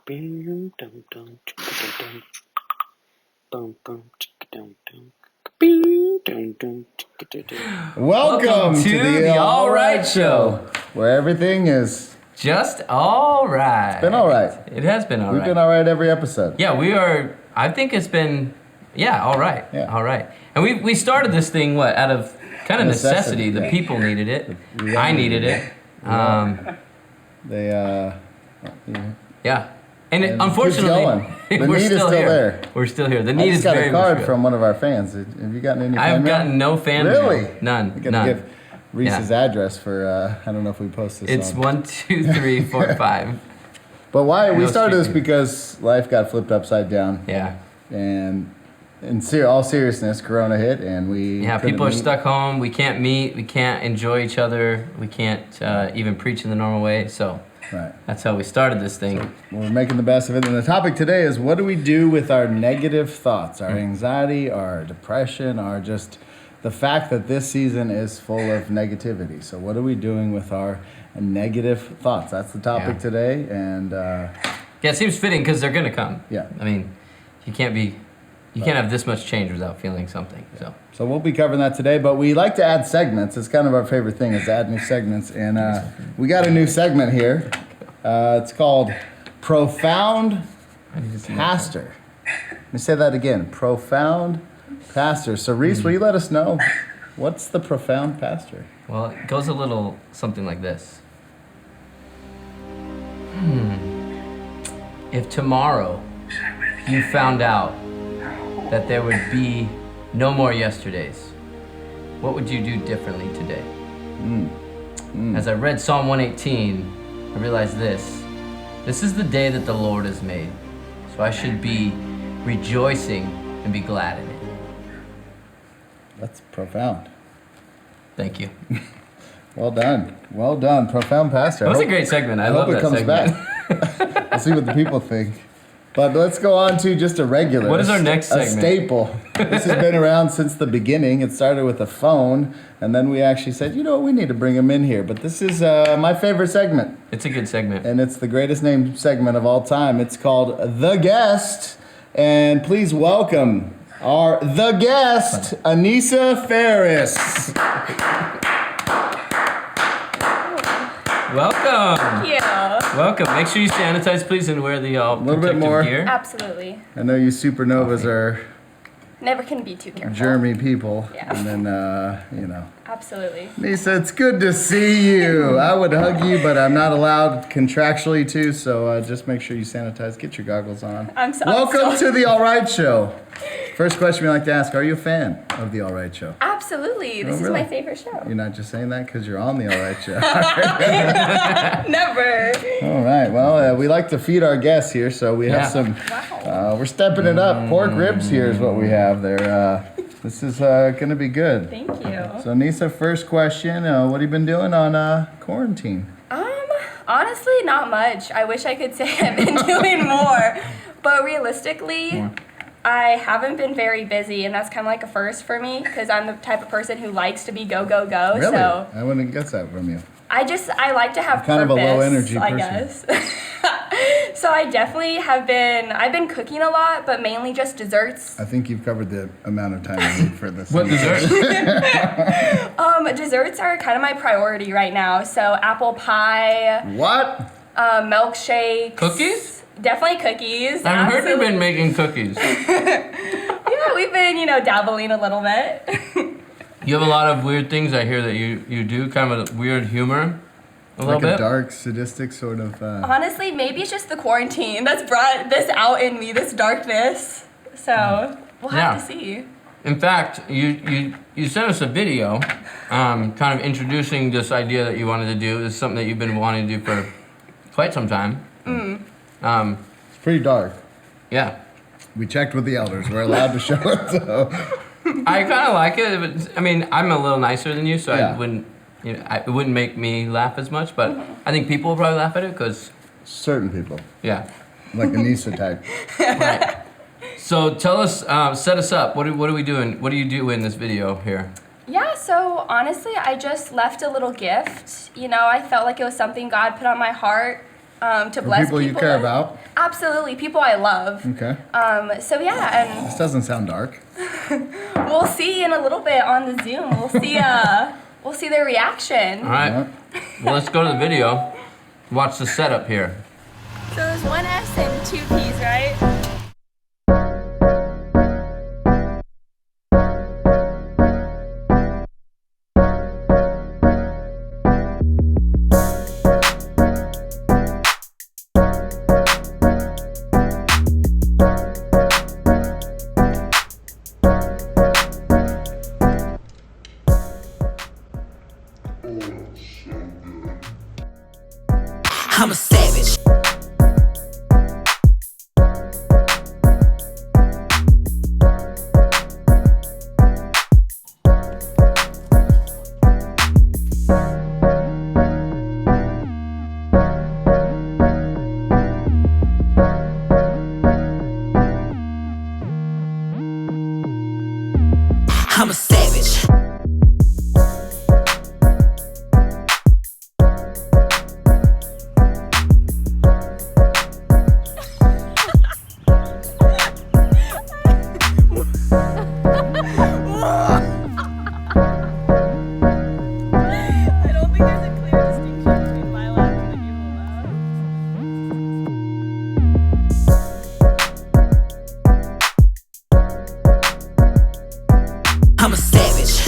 Welcome to the All Right Show, where everything is just all right. It's been all right. It has been all right. We've been all right every episode. Yeah, we are. I think it's been, all right. Yeah. All right. And we started this thing, out of kind of necessity. The people needed it. I needed it. Yeah. And unfortunately, the need is still there. We're still here. The need is very much I just got a card from one of our fans. Have you gotten any fan mail? I've gotten no fan mail. Really? None. We're going to give Reese's address for, I don't know if we post this It's 1, 2, 3, 4, 5. But why? We started this because life got flipped upside down. Yeah. And in all seriousness, Corona hit and we people are stuck home. We can't meet. We can't enjoy each other. We can't even preach in the normal way. So that's how we started this thing. So we're making the best of it. And the topic today is, what do we do with our negative thoughts, our anxiety, our depression, our just the fact that this season is full of negativity. So what are we doing with our negative thoughts? That's the topic today. And it seems fitting because they're going to come. Yeah. I mean, you can't have this much change without feeling something. So we'll be covering that today, but we like to add segments. It's kind of our favorite thing is to add new segments. And we got a new segment here. It's called Profound Pastor. Let me say that again. Profound Pastor. So Reese, will you let us know what's the Profound Pastor? Well, it goes a little something like this. If tomorrow you found out that there would be no more yesterdays, what would you do differently today? As I read Psalm 118, I realized this is the day that the Lord has made, so I should be rejoicing and be glad in it. That's profound. Thank you. Well done. Well done. Profound Pastor. That was a great segment. I love that segment. Back. We'll see what the people think. But let's go on to just a regular. What is our next segment? A staple. This has been around since the beginning. It started with a phone, and then we actually said, you know what, we need to bring him in here. But this is my favorite segment. It's a good segment. And it's the greatest named segment of all time. It's called The Guest. And please welcome the guest, Anissa Ferris. Thank you. Welcome. Make sure you sanitize, please, and wear the little bit more gear. Absolutely. I know you supernovas are never can be too careful. germy people. Yeah. And then, Absolutely. Anissa, it's good to see you. I would hug you, but I'm not allowed contractually to, so just make sure you sanitize. Get your goggles on. Welcome to the All Right Show. First question we like to ask, are you a fan of the All Right Show? Absolutely. This is my favorite show. You're not just saying that because you're on the All Right Show. Never. All right. Well, we like to feed our guests here, so we have some. We're stepping it up. Pork ribs here is what we have there. This is going to be good. Thank you. So, Anissa, first question. What have you been doing on quarantine? Honestly, not much. I wish I could say I've been doing more. But realistically, I haven't been very busy, and that's kind of like a first for me because I'm the type of person who likes to be go, go, go. Really? So I wouldn't guess that from you. I like to have kind purpose, of a low energy person. I guess. So I definitely I've been cooking a lot, but mainly just desserts. I think you've covered the amount of time I need for this. What desserts? Desserts are kind of my priority right now. So apple pie. What? Milkshakes. Cookies? Definitely cookies. I've heard you've been making cookies. Yeah, we've been, dabbling a little bit. You have a lot of weird things I hear that you do, kind of a weird humor. A little bit. A dark, sadistic sort of... Honestly, maybe it's just the quarantine that's brought this out in me, this darkness. So, we'll have to see. In fact, you sent us a video kind of introducing this idea that you wanted to do. This is something that you've been wanting to do for quite some time. it's pretty dark. Yeah. We checked with the elders. We're allowed to show it, so... I kind of like it. But, I mean, I'm a little nicer than you, so I wouldn't... it wouldn't make me laugh as much, but I think people will probably laugh at it because... Certain people. Yeah. Like Anissa type. Right. So tell us, set us up. What are we doing? What do you do in this video here? Yeah, so honestly, I just left a little gift. I felt like it was something God put on my heart to bless people you care about. Absolutely, people I love. Okay. So yeah, and This doesn't sound dark. we'll see in a little bit on the Zoom. We'll see their reaction. All right. Well, let's go to the video. Watch the setup here. So there's one S and two P's, right? I'm a savage. I'm a savage. I don't think there's a clear distinction between my laugh and the evil laugh. I'm a savage.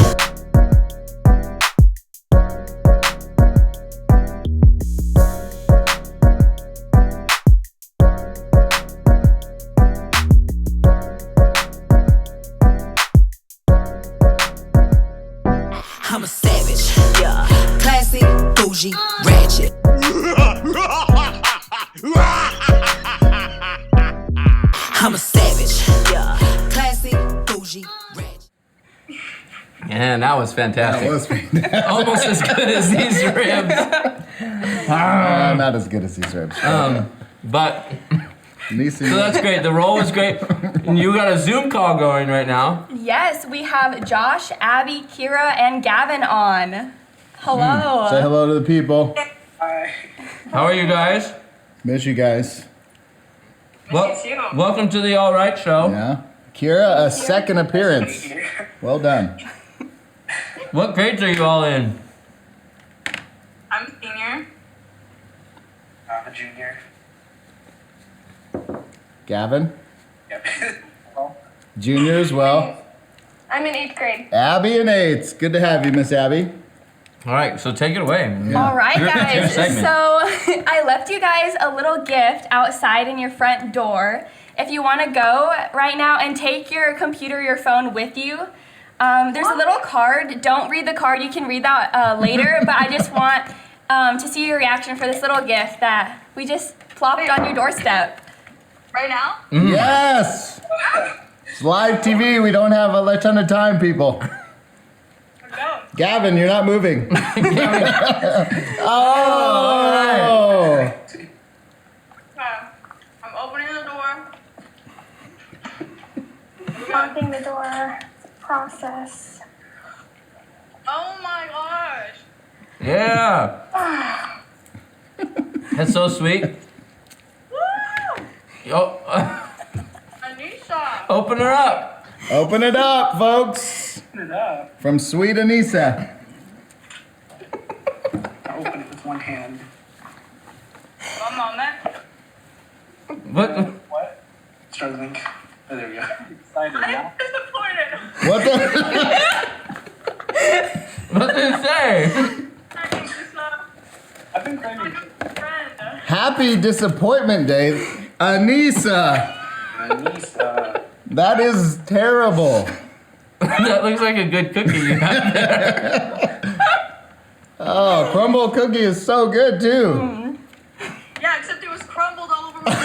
I'm a savage. Yeah. Classy, bougie, ratchet. I'm a savage. Yeah. Classy, bougie, ratchet. And that was fantastic. That was fantastic. Almost as good as these ribs. Not as good as these ribs. But Anissa, so that's great. The roll was great. And you got a Zoom call going right now. Yes, we have Josh, Abby, Kira, and Gavin on. Hello. say hello to the people. How are you guys? Miss you guys. Welcome to the All Right Show. Yeah. Kira, a second appearance. Well done. What grades are you all in? I'm a senior. I'm a junior. Gavin, Yep. junior as well. I'm in 8th grade. Abby and eights. Good to have you, Miss Abby. All right, so take it away. All right, Your guys. segment. So I left you guys a little gift outside in your front door. If you want to go right now and take your computer, your phone with you, there's a little card. Don't read the card. You can read that later. But I just want to see your reaction for this little gift that we just plopped on your doorstep. Right now? Yes. It's live TV. We don't have a ton of time, people. Go. Gavin, you're not moving. Oh. I'm opening the door. Locking the door. Process. Oh my gosh. Yeah. That's so sweet. Woo! Oh, Anissa. open her up. Open it up, folks. Open it up. From sweet Anissa. I open it with one hand. One moment. What? What? Struggling. Oh, there we go. Excited I'm now. disappointed. What the? What did it say? I've been craving. Friend. Happy Disappointment Day, Anissa. Anissa. That is terrible. That looks like a good cookie you have there. Oh, Crumble Cookie is so good too. Yeah, except it was crumbled all over my face.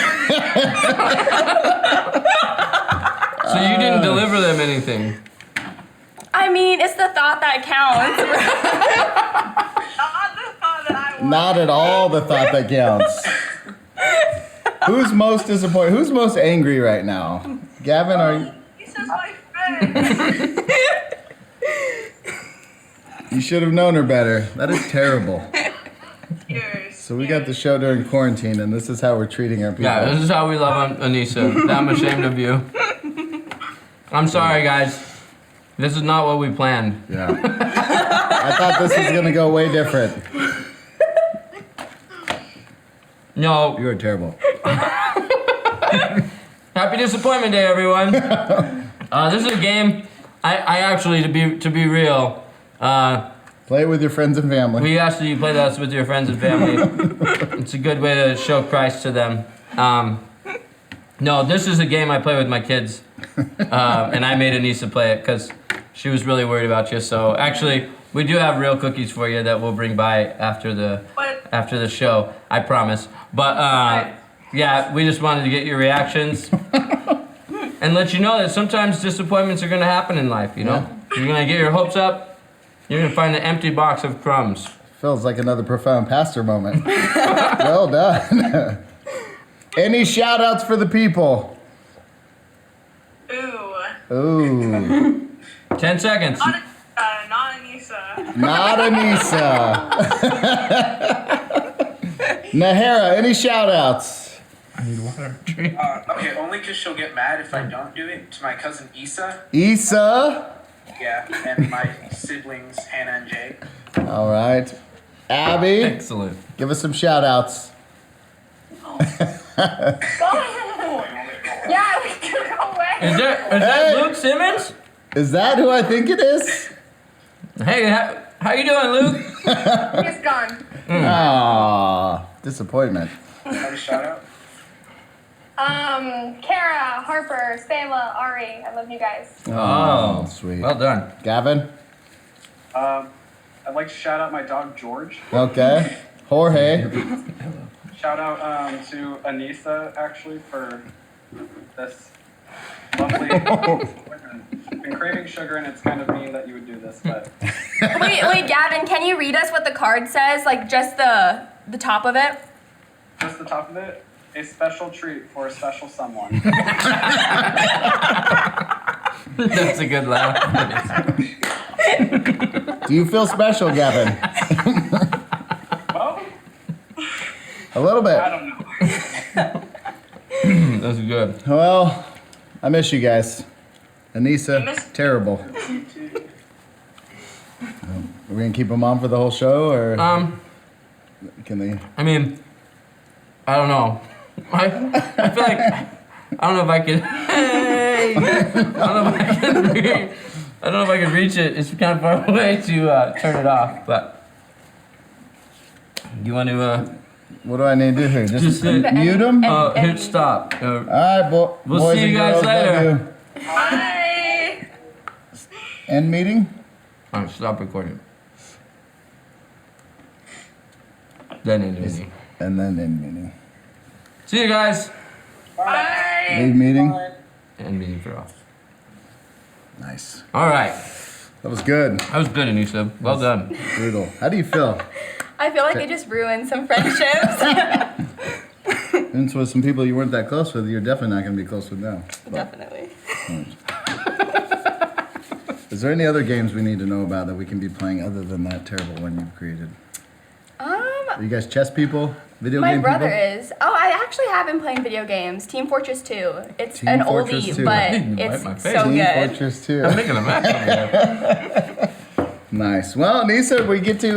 So you didn't deliver them anything. I mean, it's the thought that counts. Not the thought that I want. Not at all the thought that counts. Who's most disappointed? Who's most angry right now? Gavin, are you? He's just my friend. You should have known her better. That is terrible. Cheers. So we got the show during quarantine, and this is how we're treating our people. Yeah, this is how we love Anissa. I'm ashamed of you. I'm sorry, guys. This is not what we planned. Yeah. I thought this was gonna go way different. No. You were terrible. Happy Disappointment Day, everyone. This is a game. I actually, to be real, Play it with your friends and family. we asked you to play this with your friends and family. It's a good way to show Christ to them. No, this is a game I play with my kids, and I made Anissa play it because she was really worried about you. So actually, we do have real cookies for you that we'll bring by after the show. I promise. But yeah, we just wanted to get your reactions and let you know that sometimes disappointments are gonna happen in life. You know, you're gonna get your hopes up. You're gonna find an empty box of crumbs. Feels like another profound pastor moment. Well done. Any shout outs for the people? Ooh. Ooh. 10 seconds. Not Anissa. Not Anissa. Nahara, any shout outs? I need water. Okay, only because she'll get mad if I don't do it. To my cousin Issa. Issa. Yeah, and my siblings Hannah and Jake. All right. Abby, Excellent. give us some shout outs. Yeah, we can go away. Is that Hey! Luke Simmons? Is that who I think it is? Hey, how you doing, Luke? He's gone. Ah, disappointment. Have a shout out. Kara, Harper, Stella, Ari, I love you guys. Oh, sweet. Well done. Gavin? I'd like to shout out my dog George. Okay. Jorge? Shout out to Anissa actually for this lovely. Been craving sugar, and it's kind of mean that you would do this, but Wait, Gavin, can you read us what the card says? Like just the top of it? just the top of it. A special treat for a special someone. That's a good laugh. Do you feel special, Gavin? Well, A little bit. I don't know. That's good. Well, I miss you guys. Anissa, terrible. Are we gonna keep them on for the whole show, or can they? I mean, I don't know. I feel like I don't know if I can. Hey, I don't know if I can. I don't know if I can reach it. It's kind of far away to turn it off. But you want to? What do I need to do here? Just hit mute them? hit stop. All right, We'll boys see and you guys girls, love later. you. Bye. End meeting? All right, stop recording. Then end meeting. And then end meeting. See you guys. Bye. Leave meeting? End meeting for off. Nice. All right. That was good. That was good, Anissa. Well done. Brutal. How do you feel? I feel like I just ruined some friendships. Since with some people you weren't that close with, you're definitely not going to be close with now. Definitely. Is there any other games we need to know about that we can be playing other than that terrible one you've created? Are you guys chess people? Video My game brother people? is. Oh, I actually have been playing video games. Team Fortress 2. It's Team an Fortress oldie, 2. but Wipe my it's face. so Team good. Fortress 2. I'm making a mess over there. Nice. Well, Anissa, we get to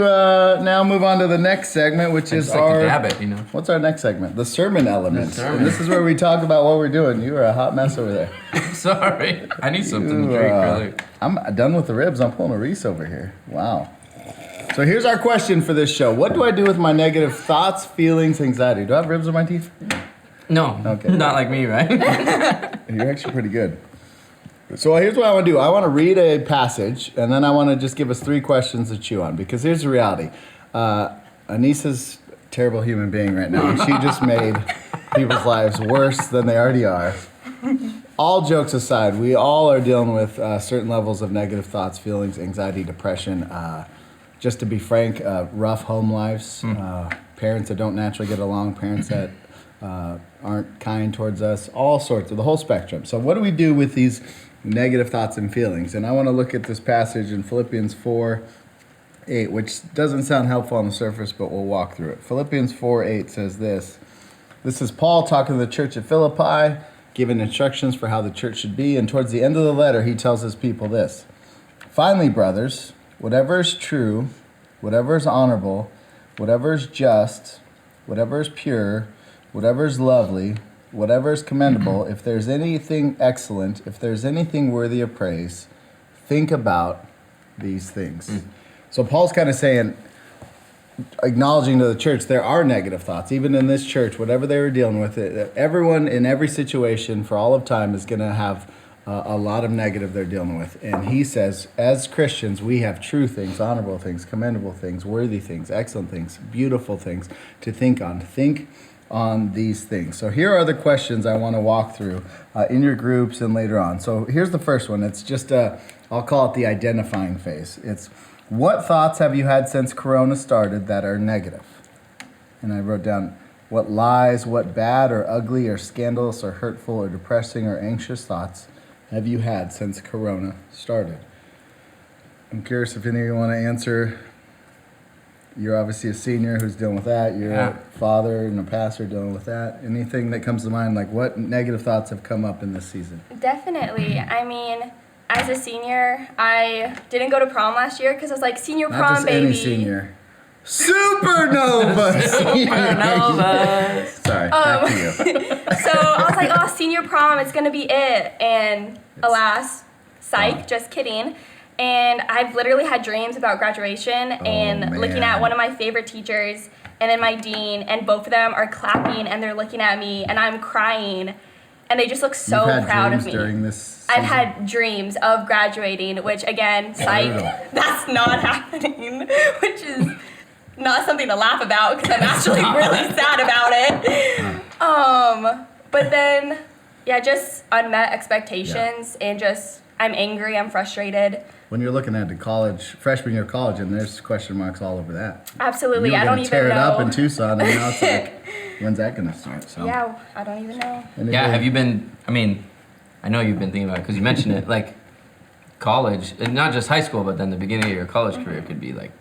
now move on to the next segment, which is Just like to our... dab it, you know. What's our next segment? The sermon element. The sermon. And this is where we talk about what we're doing. You are a hot mess over there. Sorry. I need something to You, drink, really. I'm done with the ribs. I'm pulling a Reese over here. Wow. So here's our question for this show. What do I do with my negative thoughts, feelings, anxiety? Do I have ribs on my teeth? No. Okay. Not like me, right? You're actually pretty good. So here's what I want to do. I want to read a passage, and then I want to just give us 3 questions to chew on. Because here's the reality. Anissa's a terrible human being right now. And she just made people's lives worse than they already are. All jokes aside, we all are dealing with certain levels of negative thoughts, feelings, anxiety, depression. Just to be frank, rough home lives. Parents that don't naturally get along. Parents that aren't kind towards us. All sorts of the whole spectrum. So what do we do with these negative thoughts and feelings? And I want to look at this passage in Philippians 4, 8, which doesn't sound helpful on the surface, but we'll walk through it. Philippians 4:8 says this. This is Paul talking to the church at Philippi, giving instructions for how the church should be. And towards the end of the letter, he tells his people this. Finally, brothers, whatever is true, whatever is honorable, whatever is just, whatever is pure, whatever is lovely, whatever is commendable, if there's anything excellent, if there's anything worthy of praise, think about these things. So Paul's kind of saying, acknowledging to the church, there are negative thoughts. Even in this church, whatever they were dealing with, everyone in every situation for all of time is going to have a lot of negative they're dealing with. And he says, as Christians, we have true things, honorable things, commendable things, worthy things, excellent things, beautiful things to think on. Think on these things. So here are the questions I want to walk through in your groups and later on. So here's the first one. It's just I'll call it the identifying phase. It's what thoughts have you had since Corona started that are negative? And I wrote down what lies, what bad or ugly or scandalous or hurtful or depressing or anxious thoughts have you had since Corona started? I'm curious if any of you want to answer. You're obviously a senior who's dealing with that. You're a father and a pastor dealing with that. Anything that comes to mind, like what negative thoughts have come up in this season? Definitely. I mean, as a senior, I didn't go to prom last year because I was like, senior Not prom, just baby. any senior. Supernova! Supernova. Sorry, back to you. So I was like, oh, senior prom, it's going to be it. And alas, psych, just kidding. And I've literally had dreams about graduation and looking at one of my favorite teachers and then my dean, and both of them are clapping and they're looking at me and I'm crying. And they just look so You've had proud of dreams me. during this season? I've had dreams of graduating, which again, psych, that's not happening, which is not something to laugh about because I'm actually really sad about it. But then, yeah, just unmet expectations and just I'm angry, I'm frustrated. When you're looking at the college, freshman year of college, and there's question marks all over that. Absolutely, I don't even know. Tear it up in Tucson, and now it's like, when's that gonna start? So. Yeah, I don't even know. Yeah, have you been, I mean, I know you've been thinking about it because you mentioned it, like college, and not just high school, but then the beginning of your college career could be like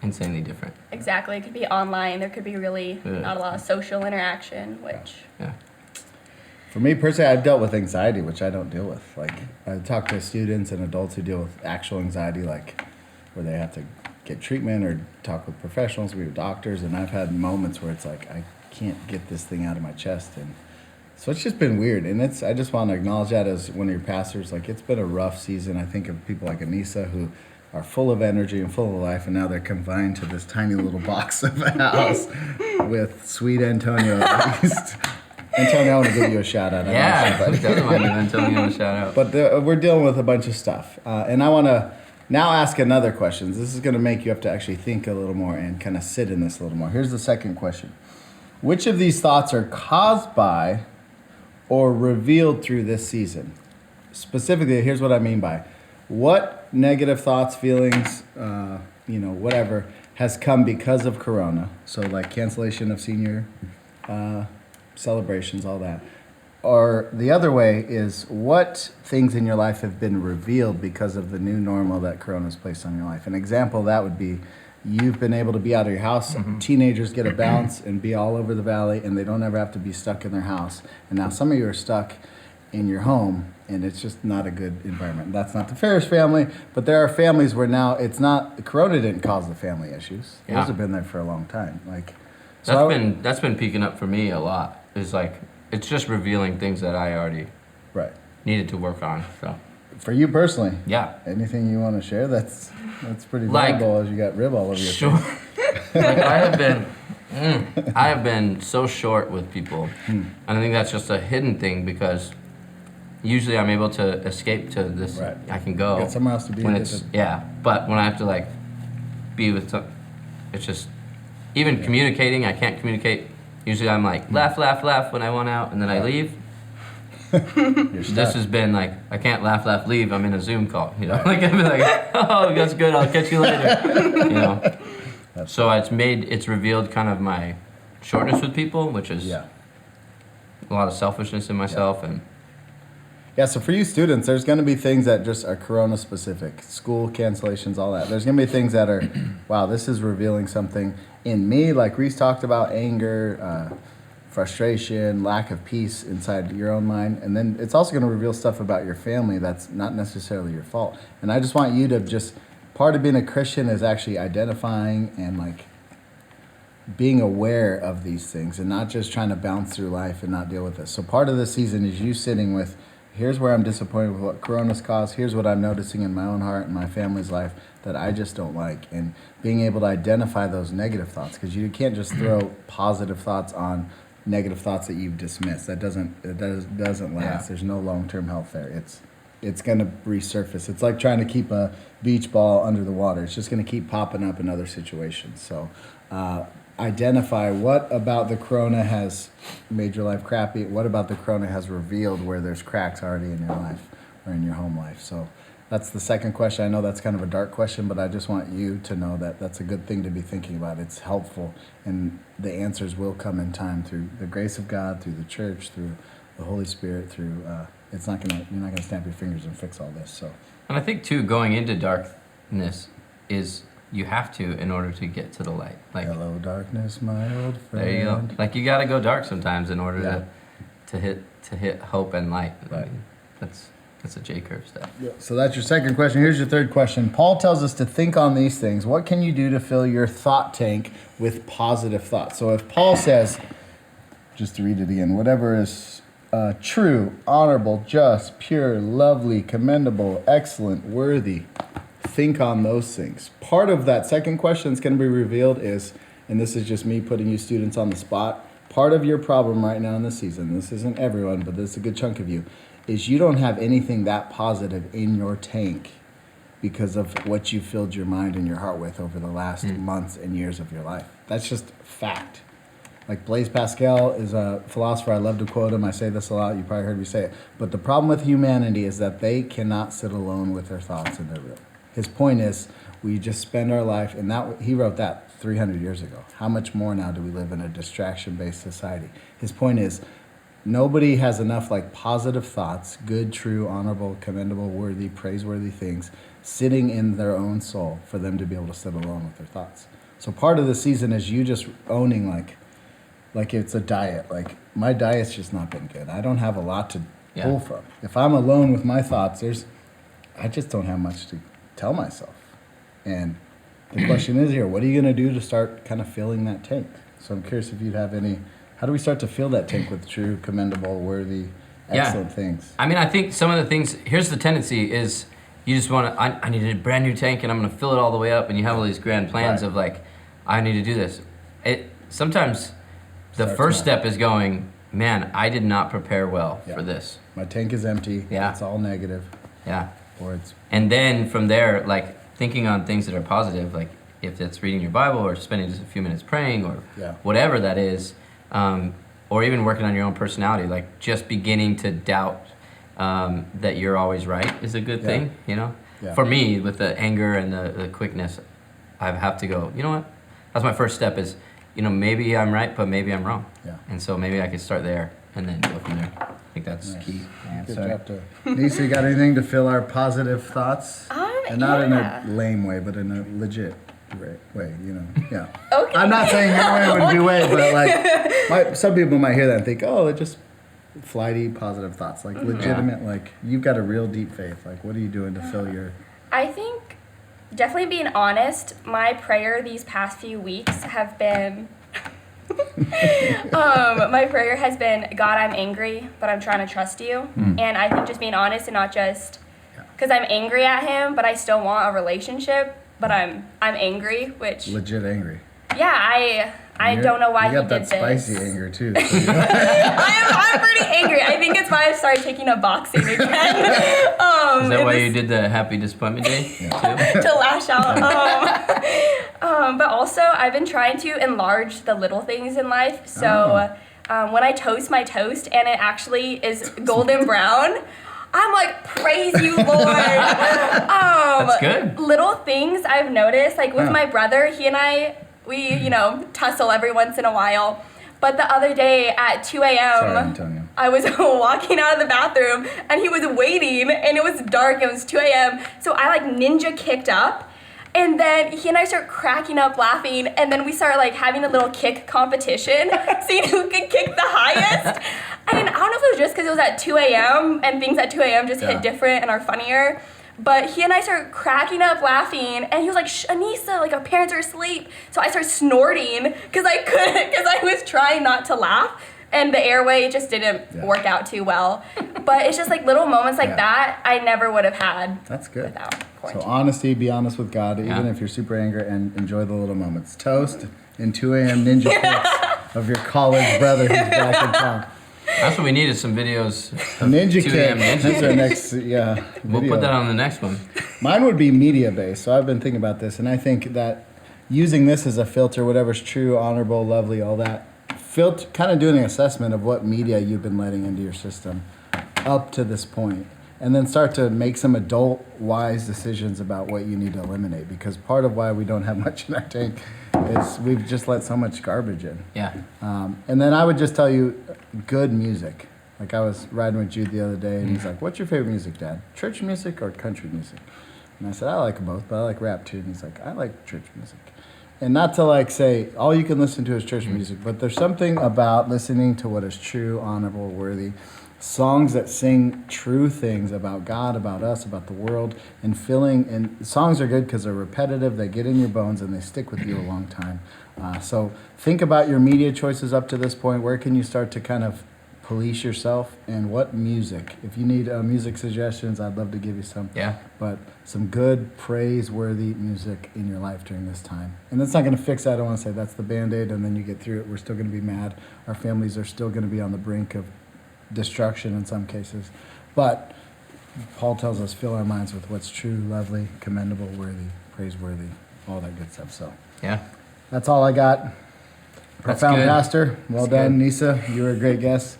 insanely different. Exactly, it could be online, there could be really not a lot of social interaction, which... Yeah. For me personally, I've dealt with anxiety, which I don't deal with. Like, I talk to students and adults who deal with actual anxiety, like where they have to get treatment or talk with professionals, we have doctors, and I've had moments where it's like, I can't get this thing out of my chest. And so it's just been weird. And I just want to acknowledge that as one of your pastors. Like, it's been a rough season. I think of people like Anissa who are full of energy and full of life, and now they're confined to this tiny little box of a house with sweet Antonio at least. Antonio, I want to give you a shout out. Yeah, doesn't mind Antonio a shout out. But we're dealing with a bunch of stuff. And I want to now ask another question. This is going to make you have to actually think a little more and kind of sit in this a little more. Here's the second question. Which of these thoughts are caused by or revealed through this season? Specifically, here's what I mean by what negative thoughts, feelings, whatever, has come because of Corona. So like cancellation of senior celebrations, all that. Or the other way is what things in your life have been revealed because of the new normal that Corona's placed on your life. An example of that would be you've been able to be out of your house. Teenagers get a bounce and be all over the valley, and they don't ever have to be stuck in their house. And now some of you are stuck in your home, and it's just not a good environment. That's not the Ferris family, but there are families where now it's not, Corona didn't cause the family issues. Yeah. Those have been there for a long time. That's been peaking up for me a lot. It's like, it's just revealing things that I already needed to work on. So for you personally, yeah, anything you want to share? That's pretty like, valuable as you got rib all over your sure. face. Like I have been so short with people, and I think that's just a hidden thing because usually I'm able to escape to this. Right. I can go. You got somewhere else to be. When it's but when I have to like be with some, it's just even communicating. I can't communicate. Usually I'm like laugh when I want out, and then I leave. This has been like I can't laugh leave. I'm in a Zoom call, Like I've been like, oh, that's good. I'll catch you later. So it's revealed kind of my shortness with people, which is a lot of selfishness in myself, and Yeah, so for you students, there's going to be things that just are Corona specific, school cancellations, all that. There's going to be things that are, wow, this is revealing something in me, like Reese talked about, anger, frustration, lack of peace inside your own mind. And then it's also going to reveal stuff about your family that's not necessarily your fault. And I just want you to just, part of being a Christian is actually identifying and like being aware of these things and not just trying to bounce through life and not deal with it. So part of the season is you sitting with, here's where I'm disappointed with what Corona's caused. Here's what I'm noticing in my own heart and my family's life that I just don't like. And being able to identify those negative thoughts, because you can't just throw positive thoughts on negative thoughts that you've dismissed. That doesn't last. Yeah. There's no long-term health there. It's going to resurface. It's like trying to keep a beach ball under the water. It's just going to keep popping up in other situations. So identify what about the Corona has made your life crappy. What about the Corona has revealed where there's cracks already in your life or in your home life. So that's the second question. I know that's kind of a dark question, but I just want you to know that that's a good thing to be thinking about. It's helpful, and the answers will come in time through the grace of God, through the church, through the Holy Spirit, through you're not gonna snap your fingers and fix all this. So, And I think too, going into darkness is you have to in order to get to the light. Like, hello, darkness, my old friend. there you go. Like you got to go dark sometimes in order Yeah. to hit hope and light. I Right. mean, that's a J curve stuff. So that's your second question. Here's your third question. Paul tells us to think on these things. What can you do to fill your thought tank with positive thoughts? So if Paul says, just to read it again, whatever is true, honorable, just, pure, lovely, commendable, excellent, worthy, think on those things. Part of that second question that's going to be revealed is, and this is just me putting you students on the spot, part of your problem right now in this season, this isn't everyone, but this is a good chunk of you, is you don't have anything that positive in your tank because of what you filled your mind and your heart with over the last months and years of your life. That's just fact. Like Blaise Pascal is a philosopher. I love to quote him. I say this a lot. You probably heard me say it. But the problem with humanity is that they cannot sit alone with their thoughts in their room. His point is we just spend our life, and that he wrote that 300 years ago. How much more now do we live in a distraction-based society? His point is nobody has enough like positive thoughts, good, true, honorable, commendable, worthy, praiseworthy things sitting in their own soul for them to be able to sit alone with their thoughts. So part of the season is you just owning like it's a diet. Like my diet's just not been good. I don't have a lot to pull from. If I'm alone with my thoughts, I just don't have much to tell myself. And the question is here, what are you going to do to start kind of filling that tank? So I'm curious if you'd have any, how do we start to fill that tank with true, commendable, worthy, excellent things? I mean, I think some of the things, here's the tendency is you just want to, I need a brand new tank and I'm going to fill it all the way up, and you have all these grand plans of like, I need to do this. Sometimes the first step is going, man, I did not prepare well for this. My tank is empty. Yeah. It's all negative. Yeah. Or it's And then from there, like thinking on things that are positive, like if it's reading your Bible or spending just a few minutes praying or whatever that is, or even working on your own personality, like just beginning to doubt that you're always right is a good thing, you know? Yeah. For me, with the anger and the quickness, I have to go, you know what? That's my first step is, you know, maybe I'm right, but maybe I'm wrong. Yeah. And so maybe I could start there and then go from there. I think that's key. good job to Anissa, you got anything to fill our positive thoughts? And not in a lame way, but in a legit way, you know. Yeah. Okay. I'm not saying your way would be way, but like some people might hear that and think, oh, it's just flighty positive thoughts. Like legitimate, like you've got a real deep faith. Like what are you doing to fill your I think definitely being honest, my prayer these past few weeks have been my prayer has been, God, I'm angry, but I'm trying to trust you. And I think just being honest and not just because I'm angry at him, but I still want a relationship, but I'm angry, which legit angry? Yeah, I don't know why he did this. You got that spicy anger too. So I'm pretty angry. I think it's why I started taking up boxing again. Is that why you did the Happy Disappointment Day too? To lash out. But also, I've been trying to enlarge the little things in life. So when I toast my toast and it actually is golden brown, I'm like, praise you, Lord. That's good. Little things I've noticed, like with my brother, he and I, we, tussle every once in a while. But the other day at 2 a.m. Sorry, Antonio. I was walking out of the bathroom and he was waiting and it was dark, it was 2 a.m. So I like ninja kicked up and then he and I start cracking up laughing and then we start like having a little kick competition, seeing who could kick the highest. And I don't know if it was just because it was at 2 a.m. and things at 2 a.m. just hit different and are funnier. But he and I started cracking up laughing, and he was like, "Shh, Anissa, like our parents are asleep." So I started snorting because I couldn't, because I was trying not to laugh, and the airway just didn't work out too well. But it's just like little moments like that I never would have had. That's good. Without quarantine. So honesty, be honest with God, even if you're super angry, and enjoy the little moments. Toast and 2 a.m. ninja kicks of your college brother who's back in town. That's what we need is some videos of Ninja 2 kick. a.m. Ninja That's our kick. next, We'll video. put that on the next one. Mine would be media based. So I've been thinking about this, and I think that using this as a filter, whatever's true, honorable, lovely, all that, kind of doing an assessment of what media you've been letting into your system up to this point, and then start to make some adult, wise decisions about what you need to eliminate. Because part of why we don't have much in our tank is we've just let so much garbage in. Yeah. And then I would just tell you, good music. Like I was riding with Jude the other day, and he's like, "What's your favorite music, Dad? Church music or country music?" And I said, "I like them both, but I like rap too." And he's like, "I like church music." And not to like say all you can listen to is church music, but there's something about listening to what is true, honorable, worthy, songs that sing true things about God, about us, about the world, and songs are good because they're repetitive, they get in your bones, and they stick with you a long time. So think about your media choices up to this point. Where can you start to kind of police yourself, and what music? If you need music suggestions, I'd love to give you some. Yeah. But some good, praiseworthy music in your life during this time. And that's not going to fix that. I don't want to say that's the Band-Aid and then you get through it. We're still going to be mad. Our families are still going to be on the brink of destruction in some cases. But Paul tells us, fill our minds with what's true, lovely, commendable, worthy, praiseworthy, all that good stuff. So Yeah. that's all I got. Profound good. Pastor, well done. Nisa, you were a great guest.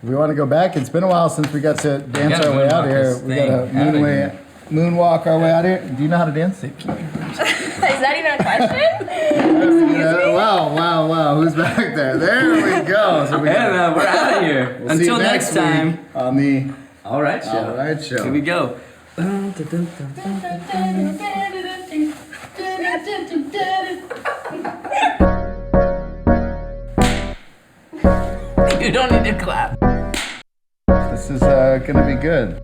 We want to go back. It's been a while since we got to dance gotta our way out moonwalk here. this We got to thing outta here. moonwalk our way out here. Do you know how to dance? Is that even a question? Wow. Who's back there? There we go. So we And we're out of here. we'll see you Until next week time. on the All right, show. All Right Show. Here we go. You don't need to clap. This is going to be good.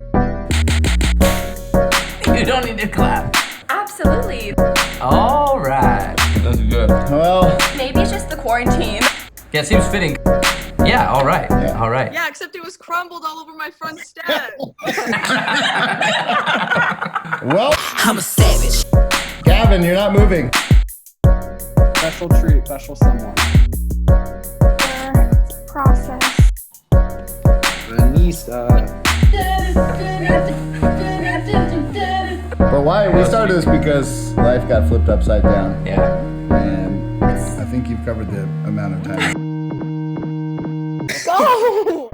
You don't need to clap. Absolutely. All right. That's good. Well, Maybe it's just the quarantine. Yeah, it seems fitting. Yeah, all right. Yeah. All right. Yeah, except it was crumbled all over my front steps. well, I'm a savage. Gavin, you're not moving. Special treat, special someone. Process. But why? We started this because life got flipped upside down. Yeah. And I think you've covered the amount of time. Go!